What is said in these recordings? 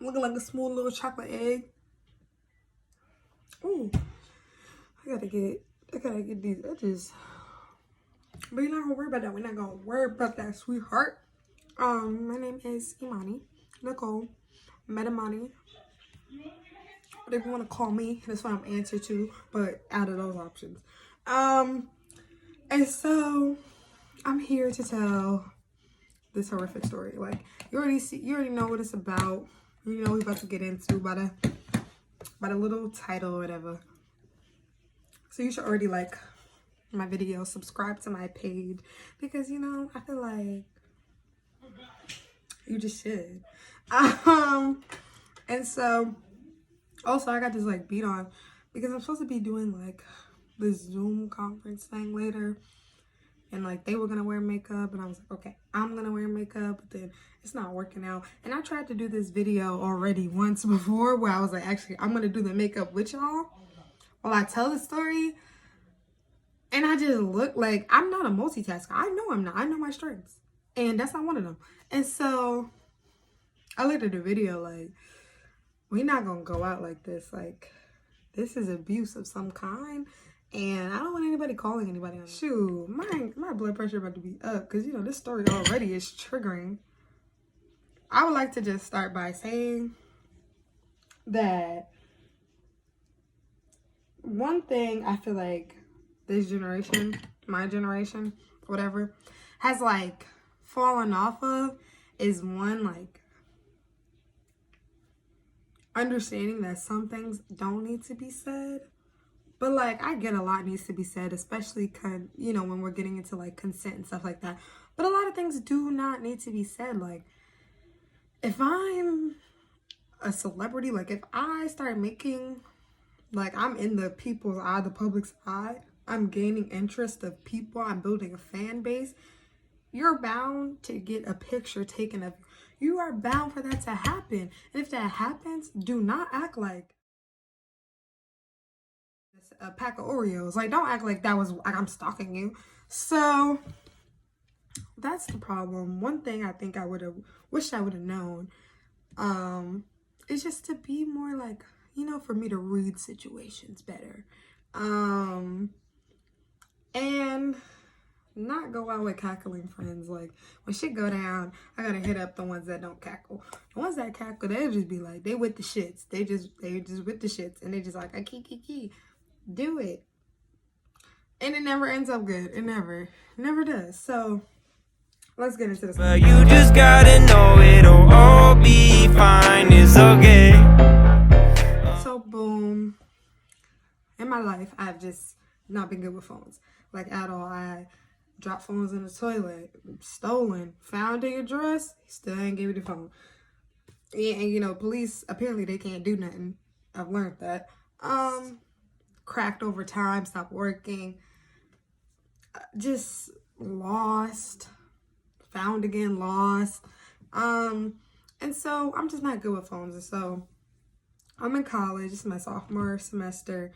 Looking like a smooth little chocolate egg. Ooh, I gotta get these edges. But you're not gonna worry about that. We're not gonna worry about that, sweetheart. My name is Imani Nicole Metamani. Whatever you want to call me, that's what I'm answer to. But out of those options, and so I'm here to tell this horrific story. Like you already know what it's about. You know we're about to get into by the little title or whatever. So you should already like my video, subscribe to my page, because you know I feel like you just should. And so also I got this like beat on because I'm supposed to be doing like this Zoom conference thing later, and like they were gonna wear makeup, and I was like, okay, I'm gonna wear makeup, but then it's not working out. And I tried to do this video already once before where I was like, actually I'm gonna do the makeup with y'all while I tell the story. And I just look like I'm not a multitasker. I know I'm not. I know my strengths. And that's not one of them. And so I looked at the video like, we're not going to go out like this. Like, this is abuse of some kind. And I don't want anybody calling anybody on me. Shoot, my blood pressure about to be up because, you know, this story already is triggering. I would like to just start by saying that one thing I feel like this generation, my generation, whatever, has like fallen off of is one, like understanding that some things don't need to be said. But like I get a lot needs to be said, especially you know, when we're getting into like consent and stuff like that. But a lot of things do not need to be said. Like if I'm a celebrity, like if I start making, like I'm in the people's eye, the public's eye, I'm gaining interest of people, I'm building a fan base, you're bound to get a picture taken of you. You are bound for that to happen. And if that happens, do not act like a pack of Oreos. Like, don't act like that was like I'm stalking you. So that's the problem. One thing I think I would have wished I would have known is just to be more like, you know, for me to read situations better. And not go out with cackling friends. Like when shit go down, I gotta hit up the ones that don't cackle. The ones that cackle, they'll just be like, they with the shits. They just with the shits, and they just like, I key. Do it. And it never ends up good. It never does. So let's get into this. But you just gotta know it'll all be fine. It's okay. So boom. In my life, I've just not been good with phones. Like at all. I dropped phones in the toilet, stolen, found in your dress, still ain't give you the phone. Yeah, and you know, police, apparently they can't do nothing. I've learned that. Cracked over time, stopped working. Just lost. Found again, lost. And so I'm just not good with phones. And so I'm in college, it's my sophomore semester.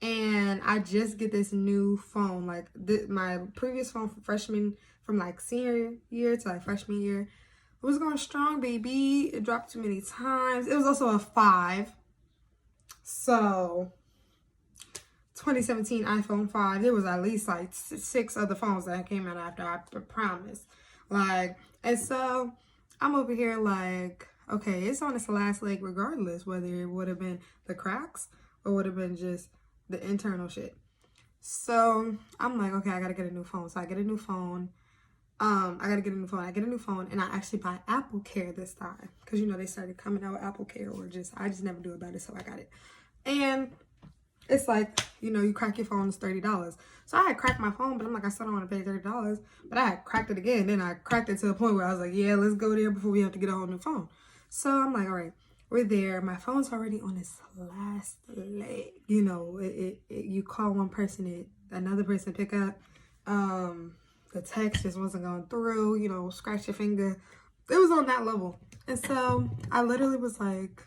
And I just get this new phone. Like my previous phone from like senior year to like freshman year, it was going strong, baby. It dropped too many times. It was also a 5. So 2017 iPhone 5. There was at least like 6 other phones that came out after, I promise. Like, and so I'm over here like, okay, it's on its last leg regardless, whether it would have been the cracks or would have been just the internal shit. So I'm like, okay, I gotta get a new phone. So I get a new phone. I get a new phone, and I actually buy Apple Care this time because you know they started coming out with Apple Care, or I just never do it better, so I got it. And it's like, you know, you crack your phone, it's $30. So I had cracked my phone, but I'm like, I still don't want to pay $30. But I had cracked it again. Then I cracked it to the point where I was like, yeah, let's go there before we have to get a whole new phone. So I'm like, all right, we're there. My phone's already on its last leg. You know, you call one person, another person pick up. The text just wasn't going through, you know, scratch your finger. It was on that level. And so I literally was like,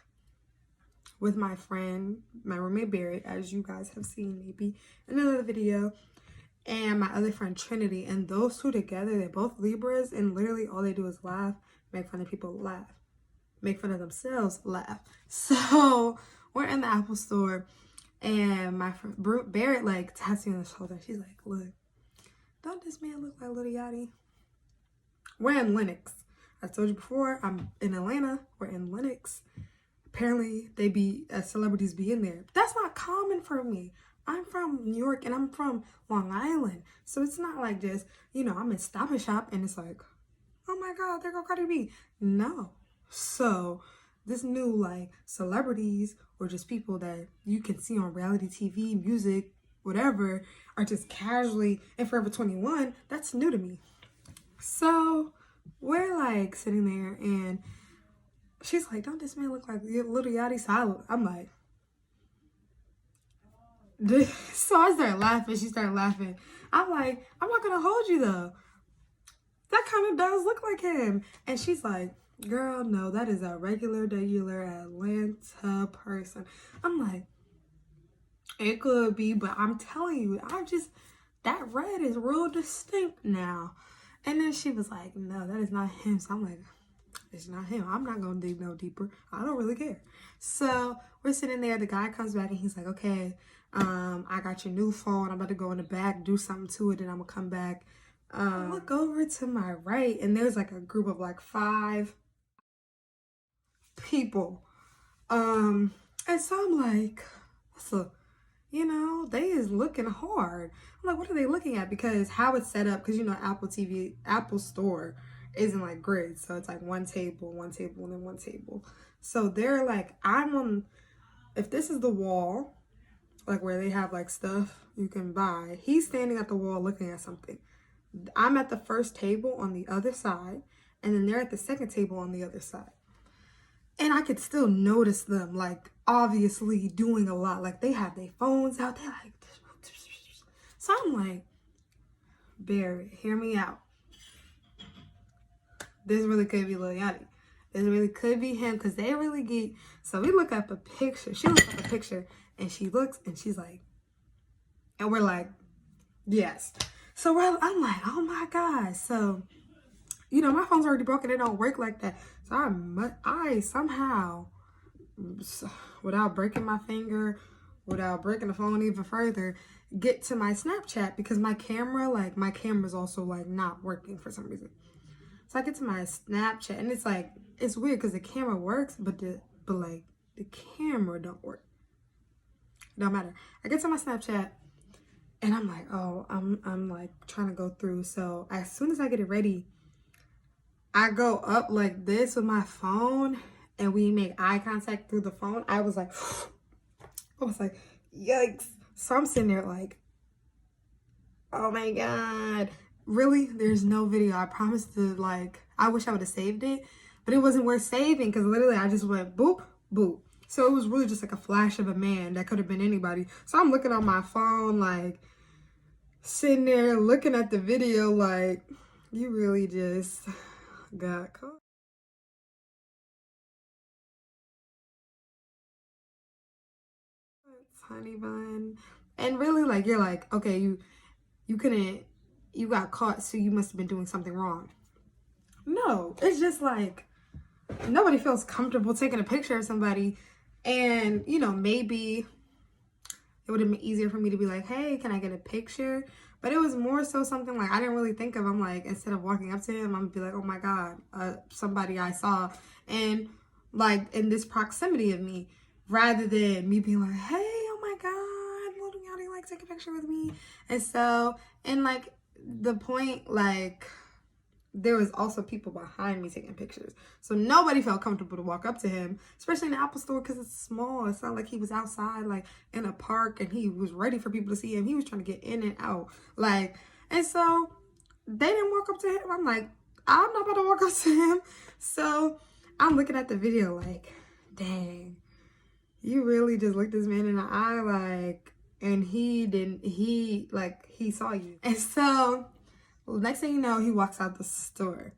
with my friend, my roommate Barrett, as you guys have seen maybe in another video, and my other friend Trinity, and those two together, they're both Libras, and literally all they do is laugh, make fun of people, laugh, make fun of themselves laugh. So we're in the Apple store, and my friend Barrett like taps me on the shoulder. She's like, look, don't this man look like Lil Yachty? We're in Lenox. I told you before, I'm in Atlanta. We're in Lenox. Apparently, celebrities be in there. That's not common for me. I'm from New York and I'm from Long Island. So it's not like just, I'm in Stop and Shop and it's like, oh my God, there go Cardi B. No. So this new like celebrities or just people that you can see on reality TV, music, whatever, are just casually in Forever 21. That's new to me. So we're like sitting there and she's like, don't this man look like Lil Yachty? So I'm like, so I started laughing. She started laughing. I'm like, I'm not going to hold you though. That kind of does look like him. And she's like, girl, no, that is a regular Atlanta person. I'm like, it could be, but I'm telling you, that red is real distinct now. And then she was like, no, that is not him. So I'm like, it's not him. I'm not going to dig no deeper. I don't really care. So we're sitting there. The guy comes back and he's like, okay, I got your new phone. I'm about to go in the back, do something to it, and I'm going to come back. Look over to my right, and there's like a group of like 5 people. And so I'm like, they is looking hard. I'm like, what are they looking at? Because how it's set up, because Apple store isn't like grid. So it's like one table, and then one table. So they're like, if this is the wall, like where they have like stuff you can buy, he's standing at the wall looking at something. I'm at the first table on the other side, and then they're at the second table on the other side. And I could still notice them, like, obviously doing a lot. Like, they have their phones out. They're like, so I'm like, Barry, hear me out. This really could be Lil Yachty. This really could be him, because they really get. So we look up a picture. She looks up a picture, and she looks, and she's like, and we're like, yes. So I'm like, oh my God. So, my phone's already broken. It don't work like that. So I somehow, without breaking my finger, without breaking the phone even further, get to my Snapchat, because my camera's also like not working for some reason. So I get to my Snapchat, and it's like, it's weird because the camera works, but the camera don't work. Don't matter. I get to my Snapchat, and I'm like, oh, I'm like trying to go through. So as soon as I get it ready, I go up like this with my phone, and we make eye contact through the phone. I was like, yikes. So I'm sitting there like, oh my God. Really? There's no video. I promised to I wish I would have saved it, but it wasn't worth saving, because literally I just went boop, boop. So it was really just like a flash of a man. That could have been anybody. So I'm looking on my phone, like sitting there looking at the video like, you really just got caught. Honey bun. And really, like, you're like, okay, you got caught, so you must have been doing something wrong. No, it's just like, nobody feels comfortable taking a picture of somebody. And, maybe it would have been easier for me to be like, hey, can I get a picture? But it was more so something like I didn't really think of. I'm like, instead of walking up to him, I'm gonna be like, oh my God, somebody I saw. And like in this proximity of me, rather than me being like, hey, oh my God, Lil Yachty, like, take a picture with me. And so, and like the point, like, there was also people behind me taking pictures. So nobody felt comfortable to walk up to him, especially in the Apple store, because it's small. It's not like he was outside, like in a park, and he was ready for people to see him. He was trying to get in and out. And so they didn't walk up to him. I'm like, I'm not about to walk up to him. So I'm looking at the video like, dang, you really just looked this man in the eye, like, and he saw you. And so next thing you know, he walks out the store.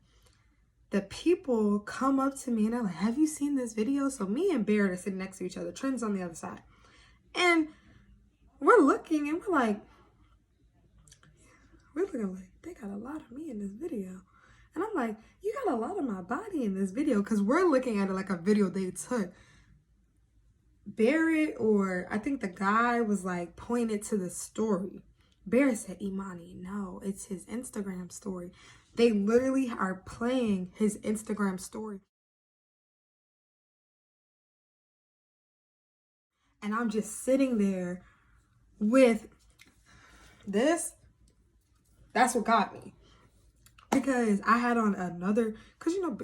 The people come up to me and they're like, have you seen this video? So me and Barrett are sitting next to each other. Trent's on the other side. And we're looking and we're looking like, they got a lot of me in this video. And I'm like, you got a lot of my body in this video, because we're looking at it like a video they took. Barrett, or I think the guy was like pointed to the story. Barrett said, Imani, no, it's his Instagram story. They literally are playing his Instagram story. And I'm just sitting there with this. That's what got me. Because I had on another, because you know,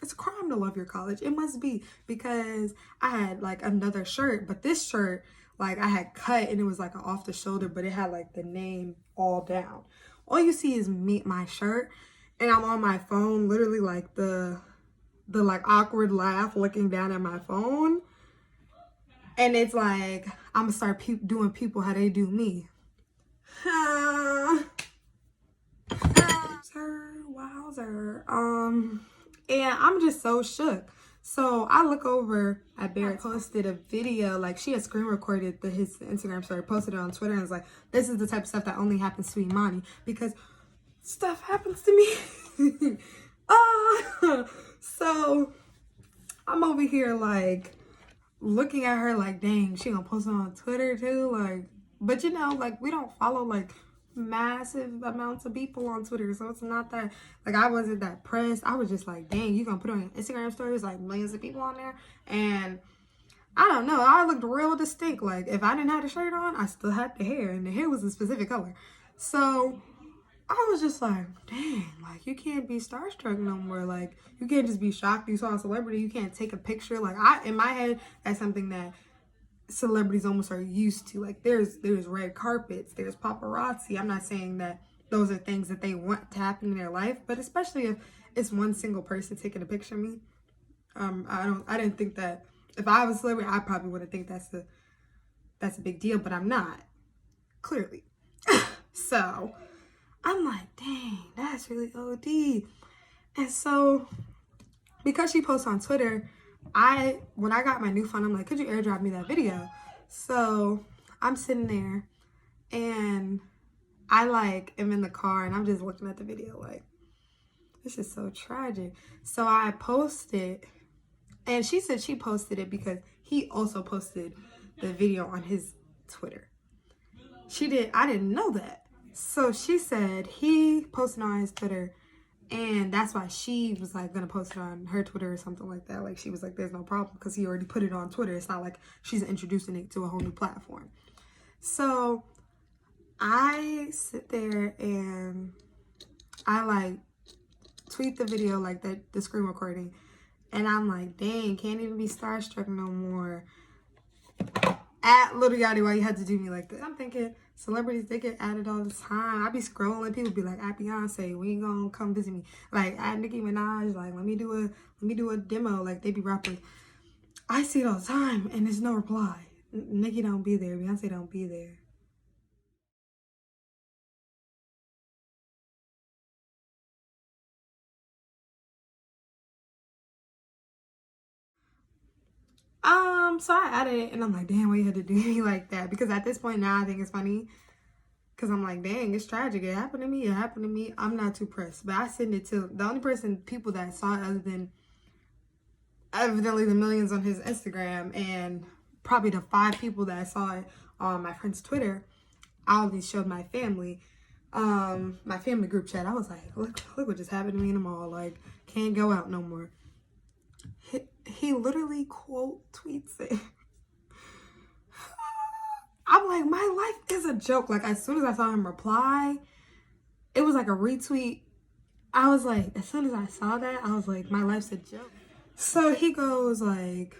it's a crime to love your college. It must be, because I had like another shirt, but this shirt, like I had cut and it was like off the shoulder, but it had like the name all down. All you see is my shirt, and I'm on my phone, literally like the like awkward laugh looking down at my phone. And it's like, I'm gonna start doing people how they do me. Wowzer. And I'm just so shook. So I look over at Barrett posted a video, like she had screen recorded his Instagram story, posted it on Twitter, and was like, this is the type of stuff that only happens to Imani, because stuff happens to me. So I'm over here like looking at her like, dang, she gonna post it on Twitter too, like, but you know, like we don't follow like massive amounts of people on Twitter, so it's not that, like, I wasn't that pressed. I was just like, dang, you gonna put on your Instagram stories like millions of people on there? And I don't know, I looked real distinct. Like if I didn't have the shirt on, I still had the hair, and the hair was a specific color. So I was just like, dang, like you can't be starstruck no more. Like you can't just be shocked you saw a celebrity. You can't take a picture. Like in my head, that's something that celebrities almost are used to. Like there's red carpets, there's paparazzi. I'm not saying that those are things that they want to happen in their life, but especially if it's one single person taking a picture of me, I didn't think that if I was a celebrity, I probably wouldn't think that's a big deal, but I'm not, clearly. So I'm like, dang, that's really OD. And so because she posts on Twitter, when I got my new phone, I'm like, could you airdrop me that video? So I'm sitting there and I like am in the car and I'm just looking at the video like, this is so tragic. So I posted, and she said she posted it because he also posted the video on his Twitter. I didn't know that. So she said he posted on his Twitter, and that's why she was like gonna post it on her Twitter or something like that. Like she was like, there's no problem because he already put it on Twitter. It's not like she's introducing it to a whole new platform. So I sit there and I like tweet the video, like the screen recording, and I'm like, dang, can't even be starstruck no more. At Lil Yachty, why you had to do me like this? I'm thinking celebrities, they get added all the time. I be scrolling, people be like, at Beyonce, when you gonna come visit me? Like at Nicki Minaj, like let me do a demo, like they be rappers. I see it all the time and there's no reply. Nicki don't be there, Beyonce don't be there. So I added it and I'm like, damn, why you had to do me like that? Because at this point now I think it's funny. Because I'm like, dang, it's tragic. It happened to me. It happened to me. I'm not too pressed. But I send it to the only people that saw it other than evidently the millions on his Instagram and probably the 5 people that saw it on my friend's Twitter. I only showed my family group chat. I was like, look what just happened to me in the mall. Like, can't go out no more. He literally quote tweets it. I'm like, my life is a joke. Like, as soon as I saw him reply, it was like a retweet. I was like, as soon as I saw that, I was like, my life's a joke. So he goes like,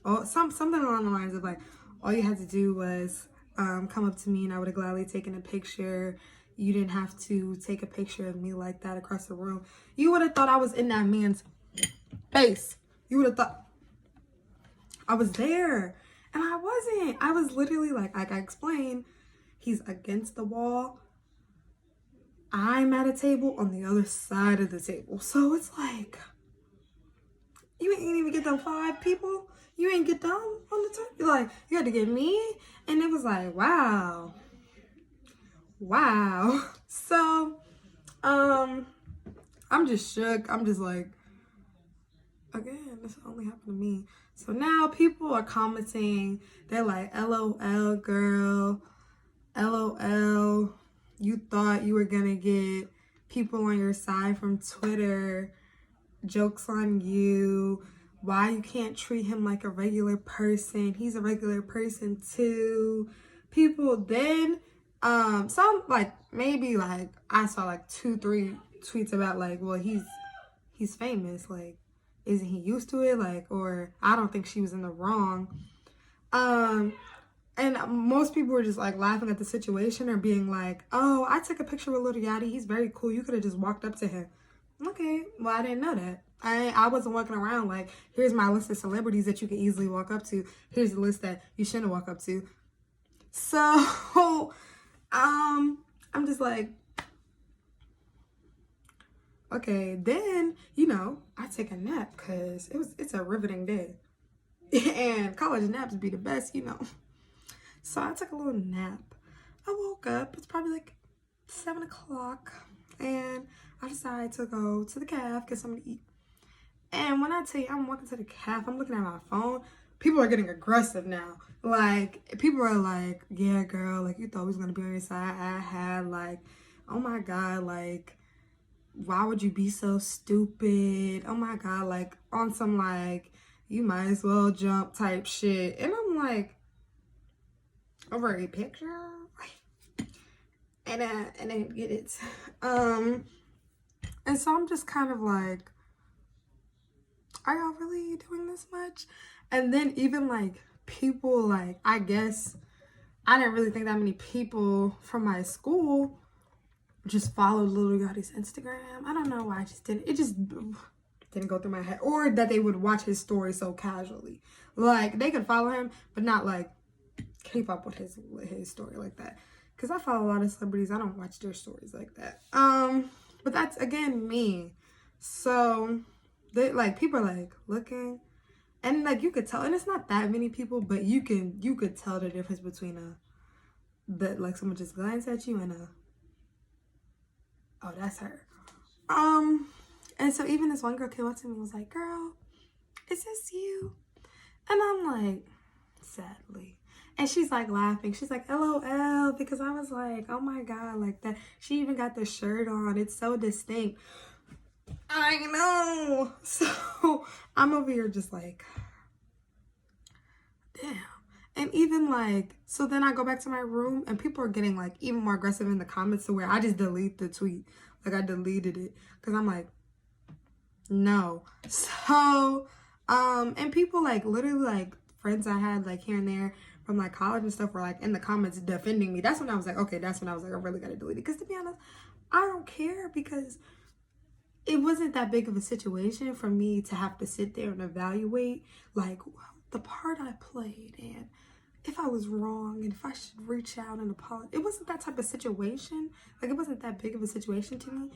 oh, something along the lines of like, all you had to do was come up to me and I would have gladly taken a picture. You didn't have to take a picture of me like that across the room. You would have thought I was in that man's face. You would have thought I was there. And I wasn't. I was literally like I explained, he's against the wall. I'm at a table on the other side of the table. So it's like, you ain't even get them 5 people. You ain't get them on the top. You're like, you had to get me. And it was like, wow. Wow. So, I'm just shook. I'm just like, again, this only happened to me. So now people are commenting. They're like, LOL, girl. LOL. You thought you were gonna get people on your side from Twitter. Joke's on you. Why you can't treat him like a regular person? He's a regular person too. People then, some like maybe like I saw like 2-3 tweets about like, well, he's famous. Like, isn't he used to it? Like, or I don't think she was in the wrong. And most people were just like laughing at the situation or being like, oh, I took a picture with Lil Yachty. He's very cool. You could have just walked up to him. Okay, well, I didn't know that. I wasn't walking around like, here's my list of celebrities that you can easily walk up to. Here's the list that you shouldn't walk up to. So, I'm just like, okay, then, you know, I take a nap because it's a riveting day. And college naps be the best, you know. So I took a little nap. I woke up, it's probably like 7 o'clock. And I decided to go to the caf, get something to eat. And when I tell you I'm walking to the caf, I'm looking at my phone. People are getting aggressive now. Like, people are like, yeah, girl, like, you thought we was going to be on your side. I had, like, oh, my God, like, why would you be so stupid? Oh, my God, like, on some, like, you might as well jump type shit. And I'm like, over a picture? And I didn't get it. And so I'm just kind of like, are y'all really doing this much? And then even like people like, I guess I didn't really think that many people from my school just followed Lil Yachty's Instagram. I don't know why I just didn't. It just didn't go through my head. Or that they would watch his story so casually. Like, they could follow him, but not like keep up with his story like that. Because I follow a lot of celebrities. I don't watch their stories like that. But that's, again, me. So, they, like, people are, like, looking. And, like, you could tell. And it's not that many people, but you could tell the difference between like, someone just glanced at you and oh, that's her. And so even this one girl came up to me and was like, girl, is this you? And I'm like, sadly. And she's like laughing. She's like, LOL, because I was like, oh my God, like that. She even got the shirt on. It's so distinct. I know. So I'm over here just like, damn. And even like, so then I go back to my room and people are getting like even more aggressive in the comments to where I just delete the tweet. Like, I deleted it because I'm like, no. So, and people like literally like friends I had like here and there from like college and stuff were like in the comments defending me. That's when I was like, okay, that's when I was like, I really gotta delete it. Because to be honest, I don't care because it wasn't that big of a situation for me to have to sit there and evaluate like the part I played and if I was wrong and if I should reach out and apologize. It wasn't that type of situation. Like, it wasn't that big of a situation to me.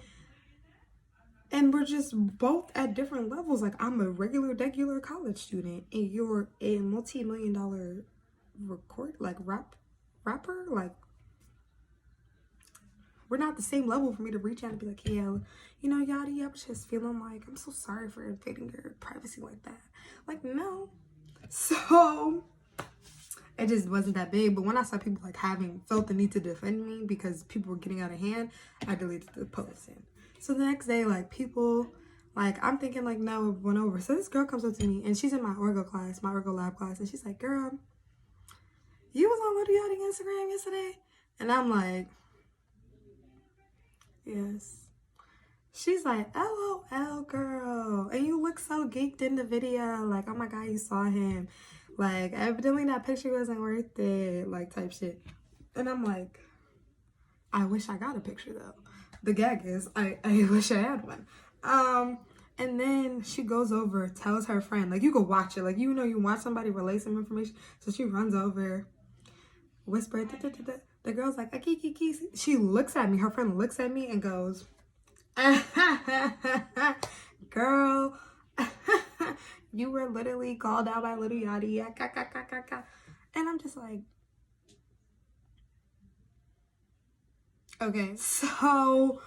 And we're just both at different levels. Like, I'm a regular college student and you're a multi-million-dollar rapper. Like, we're not the same level for me to reach out and be like, yeah, you know, Yachty, I was just feeling like, I'm so sorry for invading your privacy like that. Like, no. So it just wasn't that big. But when I saw people like felt the need to defend me because people were getting out of hand, I deleted the post. So the next day, like, people, like, I'm thinking like, no, it went over. So this girl comes up to me and she's in my orgo class, my orgo lab class, and she's like, girl, you was on Lil Yachty Instagram yesterday? And I'm like, yes. She's like, LOL, girl, and you look so geeked in the video. Like, oh my God, you saw him. Like, evidently that picture wasn't worth it, like, type shit. And I'm like, I wish I got a picture, though. The gag is, I wish I had one. And then she goes over, tells her friend, like, you go watch it. Like, you know, you watch somebody relay some information. So she runs over, whispers, the girl's like, Akiki. She looks at me. Her friend looks at me and goes, girl, you were literally called out by Lil Yachty. And I'm just like, okay. So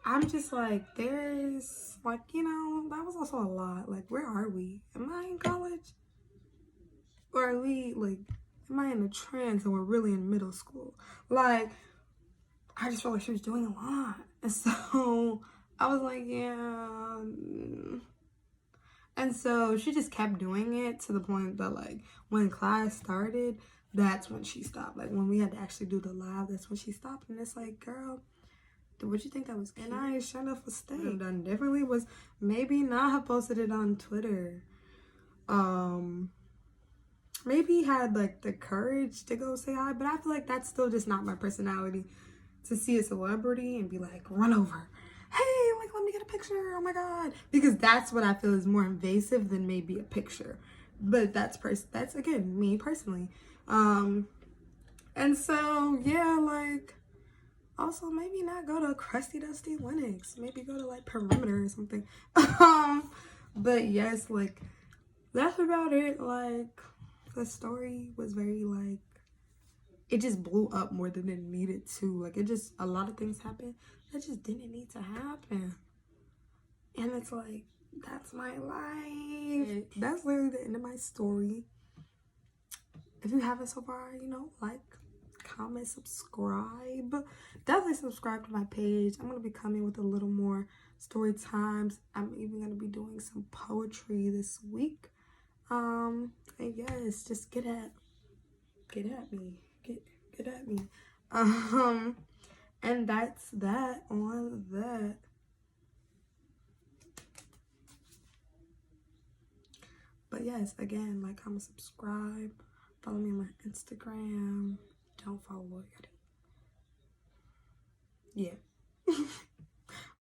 I'm just like, there's like, you know, that was also a lot. Like, where are we? Am I in college? Or are we like, am I in a trance and we're really in middle school? Like, I just felt like she was doing a lot. And so I was like, yeah. And so she just kept doing it to the point that, like, when class started, that's when she stopped. Like, when we had to actually do the live, that's when she stopped. And it's like, girl, would you think that was cute? And I shut up for staying. Done differently was maybe not have posted it on Twitter. Maybe had like the courage to go say hi, but I feel like that's still just not my personality. To see a celebrity and be like, run over, hey, like, let me get a picture, oh my god, because that's what I feel is more invasive than maybe a picture. But that's again me personally. And so yeah, like, also maybe not go to Crusty Dusty Linux, maybe go to like Perimeter or something. But yes, like, that's about it. Like, the story was very like, it just blew up more than it needed to. Like, it just, a lot of things happened that just didn't need to happen. And it's like, that's my life. That's literally the end of my story. If you haven't so far, you know, like, comment, subscribe. Definitely subscribe to my page. I'm going to be coming with a little more story times. I'm even going to be doing some poetry this week. And yes, just get at me. Get at me. And that's that on that. But yes, again, like, comment, subscribe, follow me on my Instagram. Don't follow YACHTY. Yeah.